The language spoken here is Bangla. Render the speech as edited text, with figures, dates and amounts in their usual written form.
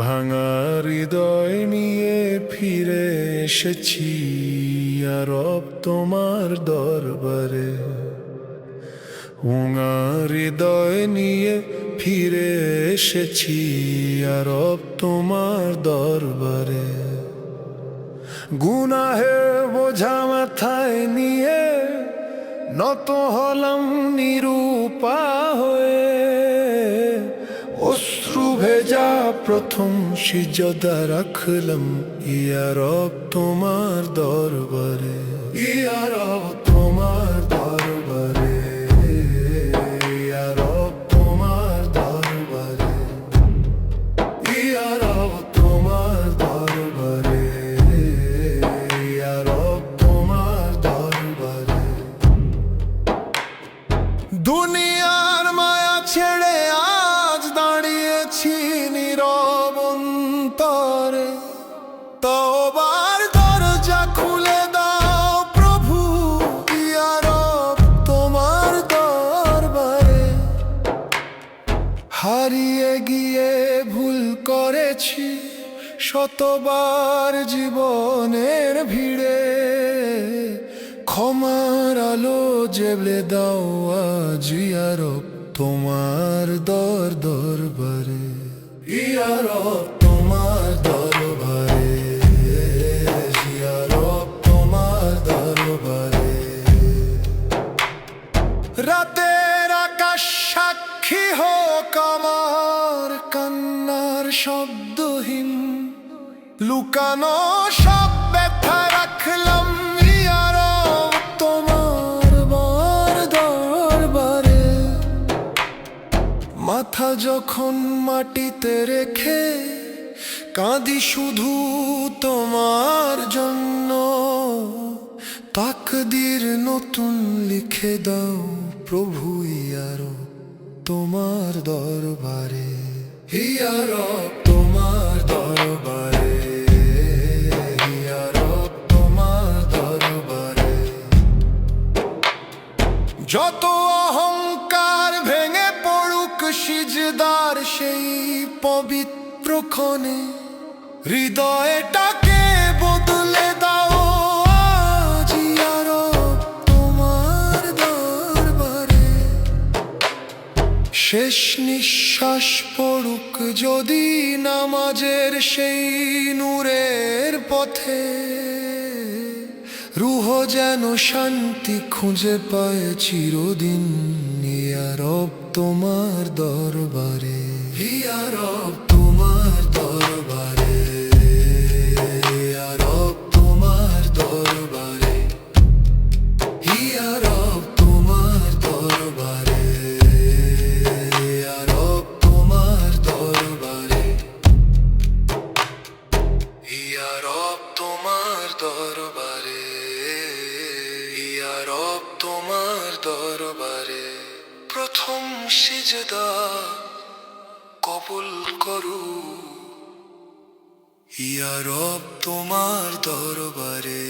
ভাঙা হৃদয় নিয়ে ফিরে এসেছি রব তোমার দরবারে। ভাঙা হৃদয় নিয়ে ফিরে এসেছি রব তোমার দরবারে। গুনাহের বোঝা মাথায় নিয়ে নত হলাম নিরূপা হয়ে। অশ্রু ভেজা প্রথম সিজদা রাখলাম ইয়া রব তোমার দরবারে। ইয়া রব তোমার দরবারে। ইয়া রব তোমার দরবারে। ইয়া রব তোমার দরবারে। ইয়া রব তোমার দরবারে। দুনিয়ার মায়া ছেড়ে আজ দাঁড়িয়েছি নীরব অন্তরে। তওবার দরজা খুলে দাও প্রভু, ইয়া রব তোমার দরবারে। হারিয়ে গিয়ে ভুল করেছি শতবার জীবনের ভিড়ে। ক্ষমার আলো জেলে দাও আজ ইয়া রব তোমার দরবারে। ইয়া রব তোমার দরবারে। ইয়া রব তোমার দরবারে। রাতের আকাশ সাক্ষী হোক আমার কান্নার শব্দহীন। লুকানো সব ব্যথা রাখলাম ইয়া রব তোমার দরবারে। মাথা যখন মাটিতে রেখে কাঁদি শুধু তোমার জন্য। তাকদীর নতুন লিখে দাও প্রভু ইয়া রব তোমার দরবারে। ইয়া রব তোমার দরবারে। ইয়া রব তোমার দরবারে। যত অহংকার ভেঙে পড়ুক সিজদার সেই পবিত্র ক্ষণে। হৃদয়টাকে বদলে দাও আজ ইয়া রব তোমার দরবারে। শেষ নিঃশ্বাস পড়ুক যদি নামাজের সেই নূরের পথে। রুহ যেন শান্তি খুঁজে পায় চিরদিন ইয়া রব তোমার দরবারে। ইয়া রব তোমার দরবারে। ইয়া রব তোমার দরবারে। ইয়া রব তোমার দরবারে। ইয়া রব তোমার দরবারে। ইয়া রব তোমার দরবারে। ইয়া রব তোমার দরবারে। প্রথম সিজদা কবুল করু ইয়া রব তোমার দরবারে।